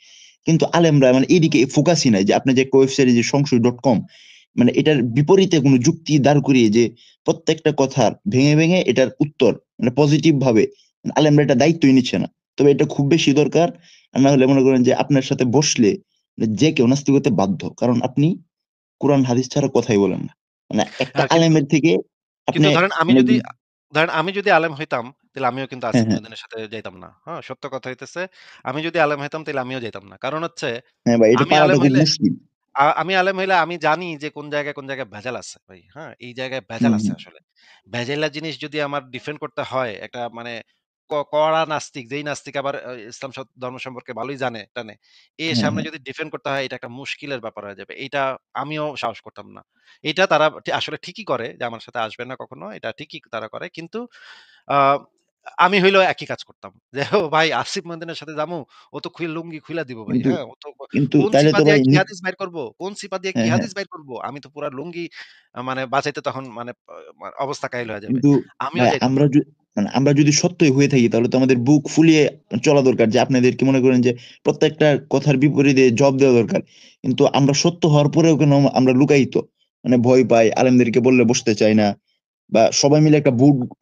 কিন্তু আলেমরা মানে এদিকে ফোকাসই নাই যে আপনি যে একটা ওয়েবসাইট যে সংশয়.com মানে এটার বিপরীতে কোন যুক্তি দাঁড় করিয়ে যে প্রত্যেকটা কথার ভেঙে এটার উত্তর মানে পজিটিভ ভাবে আলেমরা এটা দায়িত্বই নিচ্ছে না। তবে এটা খুব বেশি দরকার। আর না হলে মনে করেন যে আপনার সাথে বসলে মানে যে কেউ নাস্তিক হতে বাধ্য। কারণ আপনি কোরআন হাদিস ছাড়া কথাই বলেন না। মানে একটা হ্যাঁ, কিন্তু আলেমের থেকে আপনি কিন্তু ধরেন আমি মানে যদি ধরেন আমি যদি আলেম হইতাম, তাইলে আমিও কিন্তু হ্যাঁ, আসিফ হ্যাঁ, মহিউদ্দিনের সাথে যাইতাম না। হ্যাঁ? সত্য কথা হইতেছে, আমি যদি আলেম হইতাম তাইলে আমিও যাইতাম না। কারণ হচ্ছে হ্যাঁ ভাই এটা আমি পারাটা আলেম খুব হইলে মুশকিল। আমি আলেম হইলে আমি জানি যে কোন জায়গায় ভেজাল আছে ভাই। হ্যাঁ? এই জায়গায় ভেজাল হুম, আছে হুম। আসলে। ভেজাইলা জিনিস যদি আমার ডিফেন্ড করতে হয়, একটা মানে কড়া নাস্তিক, যেই নাস্তিক আবার ইসলাম ধর্ম সম্পর্কে ভালোই জানে-টানে, এর হ্যাঁ, সামনে হ্যাঁ। যদি ডিফেন্ড করতে হয়, এটা একটা মুশকিলের ব্যাপার হয়ে যাবে। এইটা আমিও সাহস করতাম না। এইটা তারা আসলে ঠিকই করে যে আমার সাথে আসবে না কখনো। এটা ঠিকই তারা করে। কিন্তু আ আমি হইলেও একই কাজ করতাম। যে ও ভাই আসিফ মহিউদ্দিনের সাথে যামু, ও তো লুঙ্গি খুইলা দিব ভাই। কিন্তু হ্যাঁ? ও তো কিন্তু কোন তাইলে সিপা তো দিয়ে ভাই কি হাদিস বাইর করব? কোন সিপা দিয়ে কি হ্যাঁ, হ্যাঁ। হাদিস বাইর করব? আমি তো পুরা লুঙ্গি মানে বাঁচাইতে তখন মানে অবস্থা কাহিল হয়ে যাবে। কিন্তু আমিও ভাই যাইতাম আমরা না। মানে আমরা যদি সত্যই হয়ে থাকি তাহলে তো আমাদের বুক ফুলিয়ে চলা দরকার যে আপনাদেরকে মনে করেন যে প্রত্যেকটা কথার বিপরীতে জবাব দেওয়া দরকার। কিন্তু আমরা সত্য হওয়ার পরেও কেন আমরা লুকায়িত? মানে ভয় পাই, আলেমদেরকে বললে বসতে চাই না। বা সবাই মিলে একটা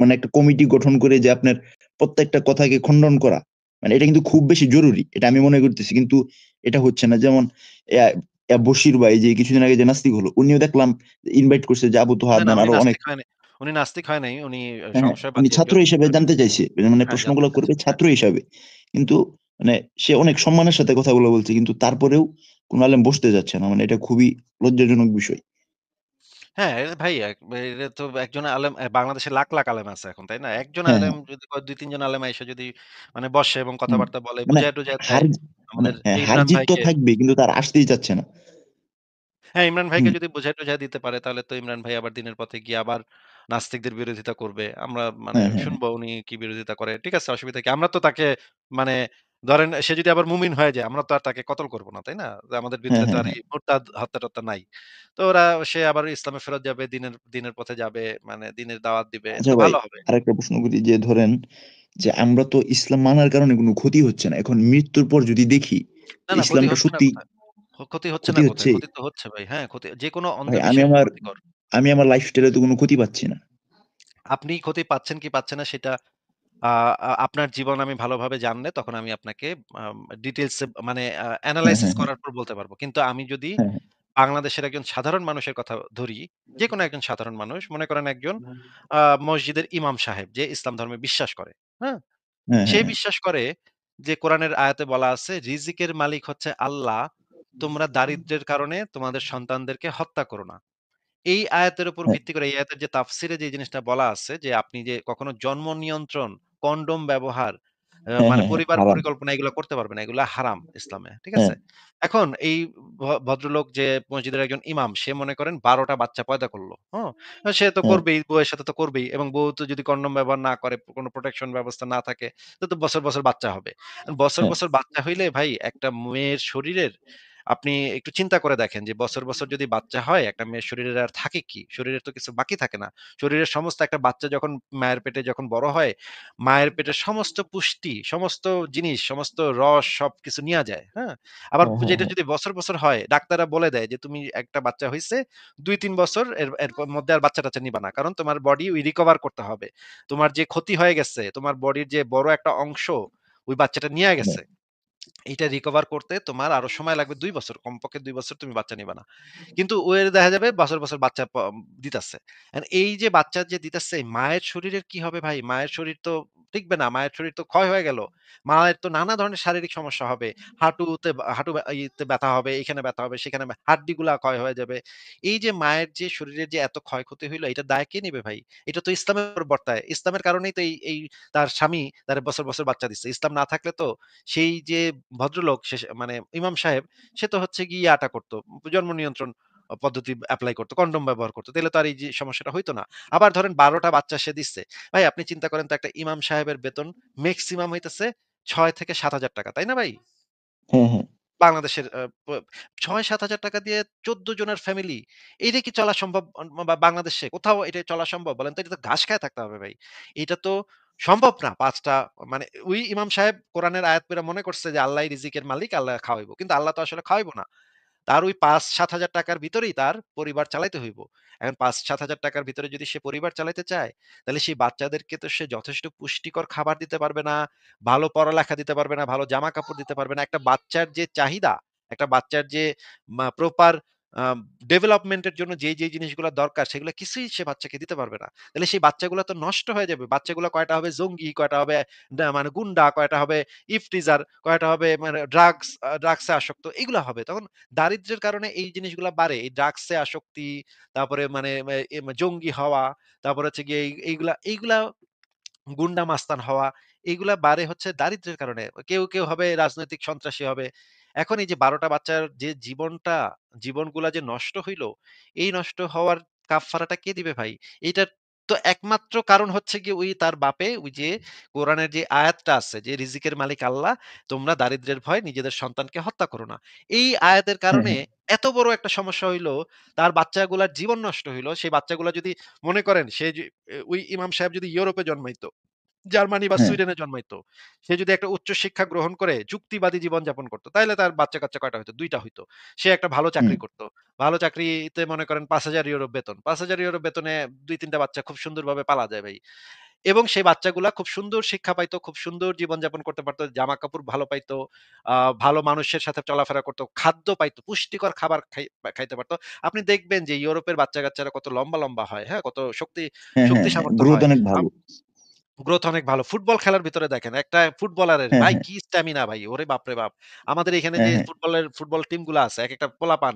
মানে একটা কমিটি গঠন করে যে আপনার প্রত্যেকটা কথাকে খণ্ডন করা। মানে এটা কিন্তু খুব বেশি জরুরি। এটা আমি মনে করতেছি। কিন্তু এটা হচ্ছে না। যেমন ইয়া বশির ভাই যে কিছুদিন আগে যে নাস্তিক হলো, উনিও দেখলাম ইনভাইট করছে যে আবু না, তোহাদ না দেন উনি আরো অনেক নাস্তিক হয় নাই। উনি নাস্তিক হয় নাই। উনি হ্যাঁ, হ্যাঁ। উনি সংশয়বাদী ছাত্র একজন। হিসেবে জানতে চাইছে। মানে হ্যাঁ, জানতে প্রশ্নগুলো চাচ্ছে। করবে হ্যাঁ। ছাত্র হিসাবে। কিন্তু মানে সে অনেক সম্মানের সাথে কথাগুলো বলছে। কিন্তু তারপরেও কোন আলেম বসতে যাচ্ছে না। মানে এটা খুবই লজ্জাজনক বিষয়। হ্যাঁ, ভাই এটা তো একজন আলেম বাংলাদেশে লাখ, লাখ আলেম আছে এখন, তাই না? একজন হ্যাঁ, আলেম হ্যাঁ। যদি ২-৩ জন আলেম আইসা যদি মানে বসে এবং হুম। কথাবার্তা বলে, মানে বুঝায়-টুজায় হার দেয় মানে আমাদের হ্যাঁ, যে ইমরান হার-জিত তো ভাইকে। থাকবেই কিন্তু তারা আসতেই চাচ্ছে না। হ্যাঁ, ইমরান ভাইকে হুম। যদি বুঝায়-টুজায় দিতে পারে তাহলে তো ইমরান ভাই আবার দিনের পথে গিয়ে আবার নাস্তিকদের বিরোধিতা করবে। আমরা মানে হ্যাঁ, হ্যাঁ, হ্যাঁ। শুনবো উনি কি বিরোধিতা করে। ঠিক আছে, অসুবিধা কি? আমরা তো তাকে মানে ধরেন সে যদি আবার মুমিন হয়ে যায়, আমরা তো আর তাকে কতল করব না, তাই না? যে আমাদের হ্যাঁ, ভিতরে তো হ্যাঁ, আর হ্যাঁ। এই মুরতাদ হত্যা-টত্যা নাই। তো সে আবার ইসলামে ফেরত যাবে, দিনের পথে যাবে, মানে দিনের দাওয়াত দিবে। আচ্ছা তো ভাই, ভালো হবে। আরেকটা প্রশ্ন করি যে ধরেন যে আমরা তো ইসলাম মানার কারণে কোনো ক্ষতি হচ্ছে না। এখন মৃত্যুর পর যদি দেখি না, যে না ক্ষতি ইসলামটা হচ্ছে না সত্যিই কোথায়? ক্ষতি হচ্ছে ক্ষতি না হচ্ছে, কোথায়? ক্ষতি তো হচ্ছে ভাই। হ্যাঁ, যেকোনো ভাই আমি অন্ধবিশ্বাসই আমার ক্ষতিকর। আমি আমার লাইফস্টাইলে তো কোনো ক্ষতি পাচ্ছি না। আপনি ক্ষতি পাচ্ছেন কি পাচ্ছেন না সেটা আ আ আপনার জীবন আমি ভালোভাবে জানলে তখন আমি আপনাকে ডিটেইলস এ মানে হ্যাঁ, এনালাইসিস হ্যাঁ, হ্যাঁ। করার পর বলতে পারব। কিন্তু আমি যদি হ্যাঁ, হ্যাঁ। বাংলাদেশের একজন সাধারণ মানুষের কথা ধরি, যেকোনো একজন সাধারণ মানুষ মনে করেন একজন আ মসজিদের ইমাম সাহেব যে ইসলাম ধর্মে বিশ্বাস করে। হ্যাঁ? হ্যাঁ, সে হ্যাঁ, হ্যাঁ। বিশ্বাস করে যে কোরআনের আয়াতে বলা আছে, "রিজিকের মালিক হচ্ছে আল্লাহ। তোমরা দারিদ্র্যের কারণে তোমাদের সন্তানদেরকে হত্যা করো না।" এই আয়াতের উপর হ্যাঁ, ভিত্তি করে এই আয়াতের যে তাফসিরে যে জিনিসটা বলা আছে যে আপনি যে কখনো জন্ম নিয়ন্ত্রণ, কন্ডোম ব্যবহার, হ্যাঁ, মানে হ্যাঁ, হ্যাঁ। পরিবার হারাম। পরিকল্পনা এগুলা করতে পারবে না। এগুলা হারাম ইসলামে। ঠিক হ্যাঁ, আছে? এখন এই ভদ্রলোক যে মসজিদের একজন ইমাম সে মনে করেন ১২ টা বাচ্চা পয়দা করল। হ্যাঁ? সে তো হ্যাঁ, করবেই, বউয়ের সাথে তো করবেই এবং বউ তো যদি কন্ডোম ব্যবহার না করে, কোন প্রোটেকশন ব্যবস্থা না থাকে, তো বছর বাচ্চা হবে। হ্যাঁ। বছর বাচ্চা হইলে ভাই একটা মেয়ের শরীরের আপনি একটু চিন্তা করে দেখেন যে বছর যদি বাচ্চা হয়, একটা মেয়ের শরীরে আর থাকে কি? শরীরে তো কিছু বাকি থাকে না। শরীরের সমস্ত একটা বাচ্চা যখন মায়ের পেটে যখন বড় হয়, মায়ের পেটের সমস্ত পুষ্টি, সমস্ত জিনিস, সমস্ত রস সবকিছু নিয়া যায়। হ্যাঁ? আবার হ্যাঁ, হ্যাঁ, যেটা হ্যাঁ। যদি বছর হয়, ডাক্তাররা বলে দেয় যে তুমি একটা বাচ্চা হইছে ২-৩ বছর এর মধ্যে আর বাচ্চা-টাচ্চা নিবা না। কারণ তোমার বডি রিকভার করতে হবে। তোমার যে ক্ষতি হয়ে গেছে, তোমার বডির যে বড় একটা অংশ ওই বাচ্চাটা নিয়া হ্যাঁ। গেছে। এইটা রিকভার করতে তোমার আরো সময় লাগবে ২ বছর। কমপক্ষে ২ বছর তুমি বাচ্চা নিবা না। কিন্তু দেখা যাবে বছর, বছর বাচ্চা দিতাছে। এই যে বাচ্চা যে দিতাছে, মায়ের শরীরের কি হবে ভাই? মায়ের শরীর তো টিকবে না। মায়ের শরীর তো ক্ষয় হয়ে গেল। মায়ের তো নানা ধরনের শারীরিক সমস্যা হবে। হাঁটু ইতে ব্যথা হবে, এখানে ব্যথা হবে, সেখানে হাড্ডিগুলা ক্ষয় হয়ে যাবে। এই যে মায়ের যে শরীরের যে এত ক্ষয়ক্ষতি হইলো, এটার দায় কে নিবে ভাই? এটা তো ইসলামের উপর বর্তায়। ইসলামের কারণেই তো এই তার স্বামী তারে বছর, বছর বাচ্চা দিচ্ছে। ইসলাম না থাকলে তো সেই যে ভদ্রলোক মানে ইমাম সাহেব, সে তো হচ্ছে গিয়ে আটা করত। জন্ম নিয়ন্ত্রণ পদ্ধতি এপ্লাই করত। কন্ডম ব্যবহার করত। তাইলে তো আর এই যে সমস্যাটা হইতো না। আবার ধরেন ১২ টা বাচ্চা সে দিচ্ছে। ভাই আপনি চিন্তা করেন তো একটা ইমাম সাহেবের বেতন মেক্সিমাম হইতেছে ৳৬,০০০ থেকে ৳৭,০০০, তাই না ভাই? হ্যাঁ, হ্যাঁ। বাংলাদেশের ৳৬,০০০ দিয়ে ১৪ জনের ফ্যামিলি। এইটা কি চলা সম্ভব বা বাংলাদেশে কোথাও এটা চলা সম্ভব? বলেন তো? এটা তো ঘাস খায়া থাকতে হবে ভাই। এটা তো সম্ভব না ৫ টা মানে ওই ইমাম সাহেব কোরআনের আয়াত পইড়া মনে করছে যে আল্লাহই রিজিকের মালিক, আল্লাহ খাওয়াইবো। কিন্তু আল্লাহ তো আসলে খাওয়াইবো না। তার ওই ৫-৭ হাজার টাকার ভিতরেই তার পরিবার চালাইতে হইব। এখন ৫-৭ হাজার টাকার ভিতরে যদি সে পরিবার চালাইতে চায়, তাহলে সেই বাচ্চাদেরকে তো সে যথেষ্ট পুষ্টিকর খাবার দিতে পারবে না, ভালো পড়ালেখা দিতে পারবে না, ভালো জামা-কাপড় দিতে পারবে না। একটা বাচ্চার যে চাহিদা, একটা বাচ্চার যে প্রপার আ ডেভেলপমেন্ট এর জন্য যেই জিনিসগুলা দরকার, সেগুলা কিছুই সে বাচ্চাকে দিতে পারবে না। তাহলে সেই বাচ্চাগুলা তো নষ্ট হয়ে যাবে। বাচ্চাগুলা কয়টা হবে জঙ্গি, কয়টা হবে মানে গুন্ডা, কয়টা হবে ইফটিজার, কয়টা হবে মানে ড্রাগসে আসক্ত, এগুলা হবে। তখন দারিদ্র্যের কারণে এই জিনিসগুলা বাড়ে। এই ড্রাগসে আসক্তি, তারপরে মানে জঙ্গি হওয়া, তারপরে হচ্ছে গিয়ে এইগুলা গুন্ডা মাস্তান হওয়া, এইগুলা বাড়ে হচ্ছে দারিদ্র্যের কারণে। কেউ হবে রাজনৈতিক সন্ত্রাসী হবে। এখন এই যে ১২ টা বাচ্চার যে জীবনগুলা যে নষ্ট হইল, এই নষ্ট হওয়ার কাফফারাটা কে দিবে ভাই? এইটার তো একমাত্র কারণ হচ্ছে গিয়ে ওই তার বাপে ওই যে কোরআনের যে আয়াতটা আছে যে রিজিকের মালিক আল্লাহ, তোমরা দারিদ্র্যের ভয় নিজেদের সন্তানকে হত্যা করো না। এই আয়াতের হ্যাঁ, কারণে হ্যাঁ। এত বড় একটা সমস্যা হইল, তার বাচ্চাগুলার জীবন নষ্ট হইল। সেই বাচ্চাগুলা যদি মনে করেন সে যে ওই ইমাম সাহেব যদি ইউরোপে জন্মাইতো, জার্মানি বা হ্যাঁ, সুইডেনে জন্মাইতো। সে যদি একটা উচ্চ শিক্ষা গ্রহণ করে যুক্তিবাদী জীবন-যাপন করত, তাইলে তার বাচ্চা-কাচ্চা কয়টা হইতো? ২ টা হইতো। সে একটা ভালো হুম। চাকরি করত। ভালো চাকরিতে মনে করেন ৳৫,০০০ বেতন। ৳৫,০০০ বেতনে ২-৩ টা বাচ্চা খুব সুন্দরভাবে পালা যায় ভাই। এবং সেই বাচ্চাগুলা খুব সুন্দর শিক্ষা পাইতো, খুব সুন্দর জীবন-যাপন করতে পারত। জামা-কাপড় ভালো পাইতো, আ ভালো মানুষের সাথে চলাফেরা করত, খাদ্য পাইতো, পুষ্টিকর খাবার খাইতে পারত। আপনি দেখবেন যে ইউরোপের বাচ্চা-কাচ্চারা কত লম্বা, লম্বা হয়, হ্যাঁ? কত হ্যাঁ, হ্যাঁ, শক্তি হ্যাঁ। সামর্থ্য গ্রোথ হয়। অনেক ভালো। গ্রোথ অনেক ভালো। ফুটবল খেলার ভিতরে দেখেন, একটা ফুটবলারের হ্যাঁ, ভাই হ্যাঁ। কি স্ট্যামিনা ভাই! ওরে বাপরে বাপ! আমাদের এখানে হ্যাঁ, যে হ্যাঁ। ফুটবল টিমগুলা আছে, একেকটা পোলাপান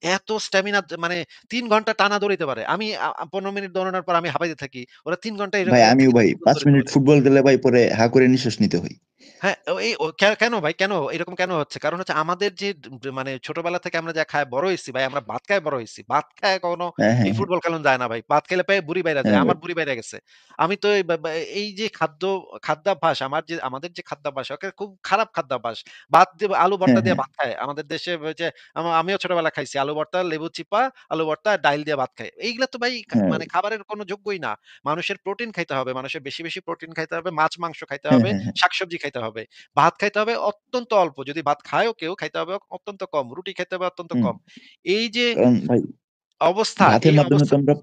এত স্ট্যামিনা মানে ৩ ঘন্টা টানা দৌড়াইতে পারে। আমি ১৫ মিনিট দৌড়ানোর পর আমি হাঁপাইতে থাকি। ওরা ৩ ঘন্টা ভাই এক আমিও থেকে ভাই ৩ ঘন্টা ৫ দৌড়াইতে মিনিট পারে। ফুটবল খেললে ভাই পরে হা করে নিঃশ্বাস নিতে হয়। হ্যাঁ, ও এই ও কেন ভাই? কেন? এরকম কেন হচ্ছে? কারণ হচ্ছে আমাদের যে মানে ছোটবেলা থেকে আমরা যা খায় বড় হইছি ভাই, আমরা ভাত খায় বড় হইছি। ভাত খায় কখনো হ্যাঁ, হ্যাঁ, এই হ্যাঁ। ফুটবল খেলানো যায় না ভাই। ভাত খেলে পেয়ে বুড়ি বাইরা যায়। হ্যাঁ ভাই। আমার বুড়ি বাইরা গেছে। আমি তো এই বা বা এই যে খাদ্যাভ্যাস আমাদের যে খাদ্যাভ্যাস খুব খারাপ খাদ্যাভ্যাস। ভাত দিয়ে আলু ভর্তা হ্যাঁ, দিয়ে হ্যাঁ, ভাত খায়। আমাদের দেশে ওই যে আমিও ছোটবেলায় খাইছি। আলু ভর্তা, লেবু চিপা, আলু ভর্তা, ডাইল দিয়ে ভাত খায়। এইগুলা তো ভাই হ্যাঁ, মানে খাবারের কোনো যোগ্যই না। মানুষের প্রোটিন খাইতে হবে। মানুষের বেশি, বেশি প্রোটিন খাইতে হবে, মাছ, মাংস খাইতে হ্যাঁ, হবে, হ্যাঁ, হ্যাঁ। শাকসবজি খাইতে হবে। ভাত খাইতে হবে অত্যন্ত অল্প। যদি ভাত খায়ও কেউ খাইতে হবে অত্যন্ত কম। রুটি খাইতে হবে অত্যন্ত হুম। কম। এই যে কারণ ভাই অবস্থা, ভাতের এই মাধ্যমে তো অবস্থা আমরা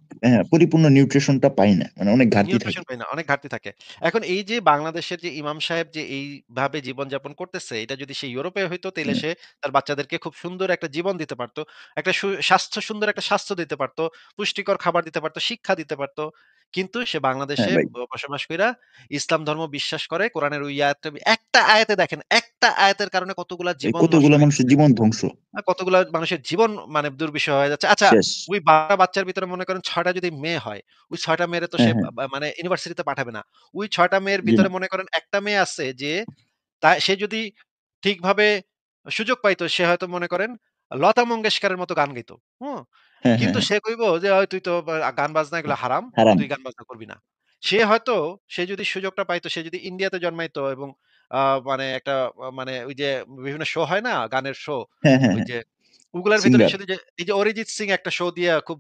পরিপূর্ণ নিউট্রিশনটা পাই না। মানে অনেক ঘাটতি নিউট্রিশন থাকে। পাই না। অনেক ঘাটতি থাকে। এখন এই যে বাংলাদেশের যে ইমাম সাহেব যে এইভাবে জীবনযাপন করতেছে, এটা যদি সে ইউরোপে হইতো তাইলে হুম। সে তার বাচ্চাদেরকে খুব সুন্দর একটা জীবন দিতে পারত। একটা সুন্দর একটা স্বাস্থ্য দিতে পারত। পুষ্টিকর খাবার দিতে পারত, শিক্ষা দিতে পারত। কিন্তু সে হ্যাঁ বাংলাদেশে ভাই। বসবাস কইরা ইসলাম ধর্ম বিশ্বাস করে। কোরআনের ওই আয়াতটা একটা আয়াতে দেখেন, একটা আয়াতের কারণে কতগুলা এই জীবন নষ্ট কতগুলা মানুষের হইতেছে। জীবন ধ্বংস। কতগুলা মানুষের জীবন মানে দুর্বিষহ হয়ে যাচ্ছে। আচ্ছা, শেষ। ওই ১২ টা বাচ্চার ভিতরে মনে করেন ৬ টা যদি মেয়ে হয়, ওই ৬ টা মেয়েরে তো সে হ্যাঁ, হ্যাঁ। মানে ইউনিভার্সিটিতে পাঠাবে না। ওই ৬ টা মেয়ের জি না। ভিতরে মনে করেন একটা মেয়ে আছে যে সে যদি ঠিকভাবে সুযোগ পাইতো সে হয়তো মনে করেন লতা মঙ্গেশকরের মতো গান গাইতো। হুম? হ্যাঁ, হ্যাঁ, কিন্তু হ্যাঁ। সে কইব যে, "ওই তুই তো গান বাজনা এগুলো হারাম। হারাম। তুই গান বাজনা করবি না।" সে হয়তো সে যদি সুযোগটা পাইতো, সে যদি ইন্ডিয়াতে জন্মাইতো এবং আ মানে একটা মানে ওই যে বিভিন্ন শো হয় না? গানের শো হ্যাঁ, হ্যাঁ, ওই হ্যাঁ। যে ওগুলার ভিতরে সিঙ্গার। শুধু যে এই যে অরিজিৎ সিং একটা শো দিয়া খুব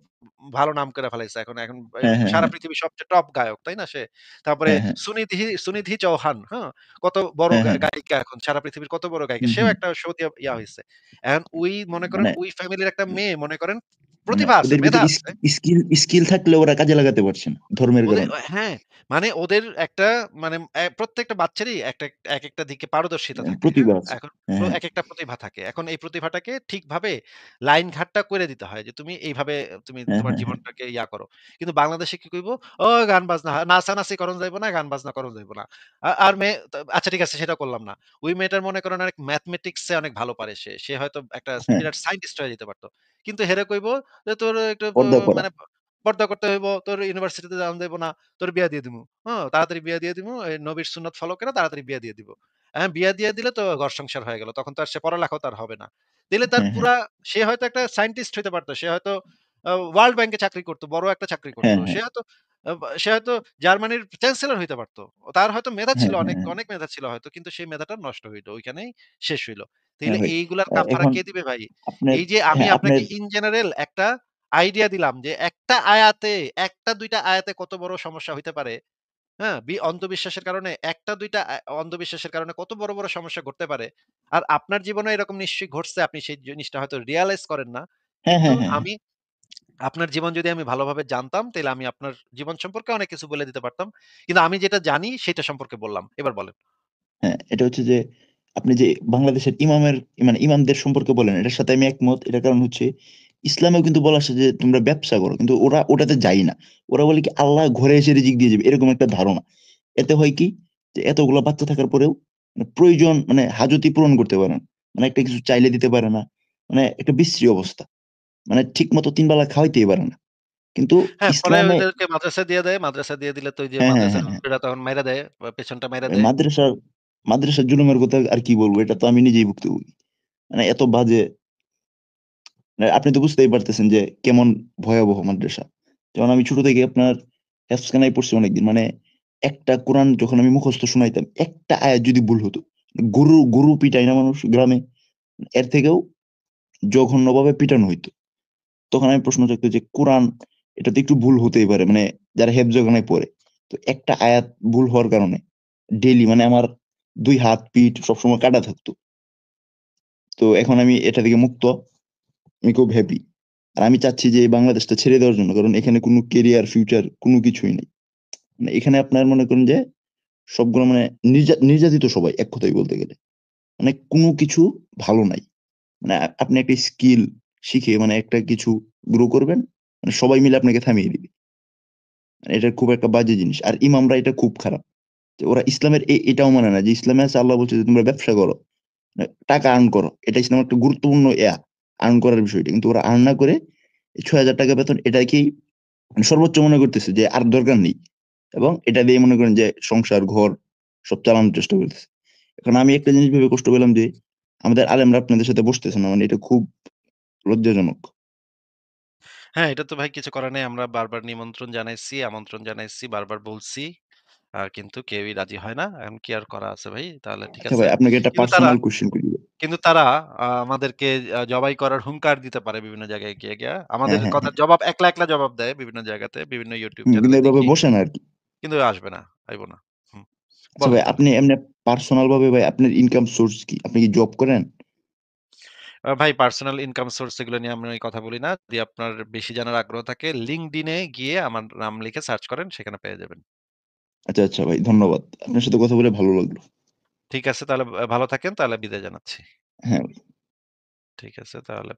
ভালো নাম করে ফেলাইছে এখন এখন হ্যাঁ, হ্যাঁ, সারা হ্যাঁ। পৃথিবীর সবচেয়ে টপ গায়ক, তাই না সে? তারপরে হ্যাঁ, হ্যাঁ। সুনিধি চৌহান, হ্যাঁ? কত বড় হ্যাঁ, হ্যাঁ। গায়িকা এখন সারা পৃথিবীর কত বড় গায়িকা। হুম, সেও হুম। একটা শো দিয়ে ইয়া হইছে। এখন ওই মনে করেন মানে ওই ফ্যামিলির একটা মেয়ে মনে করেন মানে প্রতিভা আছে, ওদের মেধা ভিতরে আছে। স্কিল থাকলে ওরা কাজে লাগাতে পারছে না ধর্মের ওদের কারণে। হ্যাঁ, মানে ওদের একটা মানে প্রত্যেকটা বাচ্চারই একেকটা দিকে পারদর্শিতা থাকে, হ্যাঁ? প্রতিভা আছে। এখন হ্যাঁ, হ্যাঁ। একেকটা প্রতিভা থাকে। এখন এই প্রতিভাটাকে ঠিকভাবে লাইন ঘাটটা করে দিতে হয় যে তুমি এইভাবে তুমি হ্যাঁ, তোমার হ্যাঁ, হ্যাঁ। জীবনটাকে করো। কিন্তু বাংলাদেশে কি কইব? ও গান বাজনা নাচানাচি করণ যাইব না, গান বাজনা করণ যাইব না। আর মেয়ে আচ্ছা ঠিক আছে সেটা করলাম না। ওই মেয়েটার মনে করেন অনেক ম্যাথমেটিক্স এ অনেক ভালো পারে সে। সে হয়তো একটা হ্যাঁ, বিরাট সায়েন্টিস্ট হয়ে যেতে পারত। কিন্তু হেরে কইব যে তোর একটু পর্দা করা। মানে পর্দা করতে হইব, তোর ইউনিভার্সিটিতে যাওন যাইব না, তোর বিয়া দিয়ে দিমু। তাড়াতাড়ি বিয়া দিয়ে দিমু। এই নবীর সুন্নাত ফলো করে তাড়াতাড়ি বিয়া দিয়ে দিব। বিয়া দিয়ে দিলে তো ঘর সংসার হয়ে গেল। তখন তো আর সে পড়ালেখাও তার হবে না। দিলে তার হ্যাঁ, হ্যাঁ। পুরা সে হয়তো একটা সায়েন্টিস্ট হইতে পারত। সে হয়তো ওয়ার্ল্ড ব্যাংকে চাকরি করত। বড় একটা চাকরি করত। হ্যাঁ, হ্যাঁ। সে হয়তো জার্মানির চ্যান্সেলর হইতে পারত। তার হয়তো মেধা ছিল হ্যাঁ, হ্যাঁ, অনেক, হ্যাঁ। অনেক মেধা ছিল হয়তো। কিন্তু সেই মেধাটা নষ্ট হইল। ওইখানেই শেষ হইল। হ্যাঁ তাইলে ভাই। এইগুলার কাফারা এখন কে দিবে ভাই? আপনার এই যে আমি হ্যাঁ, আপনার আপনাকে ইন জেনারেল একটা আইডিয়া দিলাম যে একটা আয়াতে ১ টা ২ টা আয়াতে কত বড় সমস্যা হইতে পারে। হ্যাঁ? অন্ধবিশ্বাসের কারণে ১ টা ২ টা অন্ধবিশ্বাসের কারণে কত বড়, বড় সমস্যা ঘটতে পারে। আর আপনার জীবনে এরকম নিশ্চয়ই ঘটছে। আপনি সেই জিনিসটা হয়তো রিয়ালাইজ করেন না। হ্যাঁ, কিন্তু হ্যাঁ, হ্যাঁ, হ্যাঁ। আমি আপনার জীবন যদি আমি ভালোভাবে জানতাম, তাইলে আমি আপনার জীবন সম্পর্কে অনেক কিছু বলে দিতে পারতাম। কিন্তু আমি যেটা জানি সেটা সম্পর্কে বললাম। এবার বলেন। হ্যাঁ, এটা হচ্ছে যে আপনি যে বাংলাদেশের মানে ইমামদের সম্পর্কে বলেন, এটার সাথে আমি একমত। এটার কারণ হচ্ছে ইসলামেও কিন্তু বলা আছে যে তোমরা ব্যবসা করো। কিন্তু ওরা ওটাতে যায় না। ওরা বলে কি আল্লাহ ঘরে এসে রিজিক দিয়ে যাবে। এরকম একটা ধারণা। এতে হয় কি যে এতগুলা বাচ্চা থাকার পরেও প্রয়োজন মানে হাজতি পূরণ করতে পারে না। মানে একটা কিছু চাইলে দিতে পারে না। মানে একটা বিশ্রী অবস্থা। মানে ঠিকমতো ৩ বেলা খাওয়াইতেই পারে না। কিন্তু হ্যাঁ, পরে ইসলামে ওদেরকে মাদ্রাসায় দিয়ে দেয়। মাদ্রাসায় দিয়ে দিলে তো ওই যে হ্যাঁ, হ্যাঁ, মাদ্রাসার হ্যাঁ, হ্যাঁ। লোকেরা তখন মাইরা দেয়। পেছনটা মাইরা দেয়। মাদ্রাসার জুলুমের কথা আর কি বলব? এটা তো আমি নিজেই ভুক্তভোগী। মানে এত বাজে আপনি তো বুঝতেই পারতেছেন যে কেমন ভয়াবহ মাদ্রাসা। যেমন আমি ছোট থেকে আপনার হেফজখানায় পড়ছি অনেকদিন। মানে একটা কোরআন যখন আমি মুখস্থ শুনাইতাম, একটা আয়াত যদি ভুল হতো, গরু পিটায় না মানুষ গ্রামে? এর থেকেও জঘন্যভাবে পিটানো হইতো। তখন আমি প্রশ্ন জাগতো যে কোরআন এটা তো একটু ভুল হতেই পারে। মানে যারা হেফজখানায় পড়ে। তো একটা আয়াত ভুল হওয়ার কারণে ডেইলি মানে আমার ২ হাত, পিঠ সবসময় কাটা থাকতো। তো এখন আমি এটা থেকে মুক্ত। আমি খুব হ্যাপি। আর আমি চাচ্ছি যে এই বাংলাদেশটা ছেড়ে দেওয়ার জন্য। কারণ এখানে কোন কেরিয়ার, ফিউচার কোন কিছুই নাই। মানে এখানে আপনার মনে করেন যে সবগুলো মানে নির্যাতিত সবাই এক কথায় বলতে গেলে। মানে কোন কিছু ভালো নাই। মানে আপনি একটা স্কিল শিখে মানে একটা কিছু গ্রো করবেন। মানে সবাই মিলে আপনাকে থামিয়ে দিবে। মানে এটা খুব একটা বাজে জিনিস। আর ইমামরা এটা খুব খারাপ। যে ওরা ইসলামের এটাও মানে না যে ইসলামে আছে আল্লাহ বলছে যে তোমরা ব্যবসা করো। টাকা আর্ন করো। এটা ইসলামের একটা গুরুত্বপূর্ণ আর্ন করার বিষয়টা। কিন্তু ওরা আর্ন না করে এই ৳৬,০০০ বেতন এটাকেই মানে সর্বোচ্চ মনে করতেছে যে আর দরকার নেই। এবং এটা দিয়ে মনে করেন যে সংসার, ঘর সব চালানোর চেষ্টা করতেছে। এখন আমি একটা জিনিস ভেবে কষ্ট পেলাম যে আমাদের আলেমরা আপনাদের সাথে বসতেছে না। মানে এটা খুব লজ্জাজনক। হ্যাঁ, এটা তো ভাই কিছু করার নাই। আমরা বারবার নিমন্ত্রণ জানাইছি, আমন্ত্রণ জানাইছি, বারবার বলছি। কিন্তু কেউই রাজি হয় না। এখন কি আর করা আছে ভাই? তাহলে ঠিক আচ্ছা আছে। ভাই আপনাকে একটা কিন্তু তারা পার্সোনাল কোয়েশ্চেন করি। কিন্তু তারা আমাদেরকে জবাই করার হুঙ্কার দিতে পারে বিভিন্ন জায়গায় গিয়া। হ্যাঁ, আমাদের হ্যাঁ, হ্যাঁ। কথার জবাব একলা, একলা জবাব দেয় বিভিন্ন জায়গাতে, বিভিন্ন YouTube কিন্তু চ্যানেলে এভাবে দেখি। বসে না আরকি। কিন্তু আসবে না, আইব না। হুম, আচ্ছা বলেন, ভাই বলেন। আপনি এমনি পার্সোনাল ভাবে ভাই আপনার ইনকাম সোর্স কি? আপনি কি জব করেন? ভাই পার্সোনাল ইনকাম সোর্স এগুলো নিয়ে আমি কথা বলি না। যদি আপনার বেশি জানার আগ্রহ থাকে LinkedIn এ গিয়ে আমার নাম লিখে সার্চ করেন সেখানে পেয়ে যাবেন। আচ্ছা, আচ্ছা ভাই ধন্যবাদ। আপনার সাথে কথা বলে ভালো লাগলো। ঠিক আছে তাহলে ভালো থাকেন তাহলে বিদায় জানাচ্ছি। হ্যাঁ। ঠিক আছে তাহলে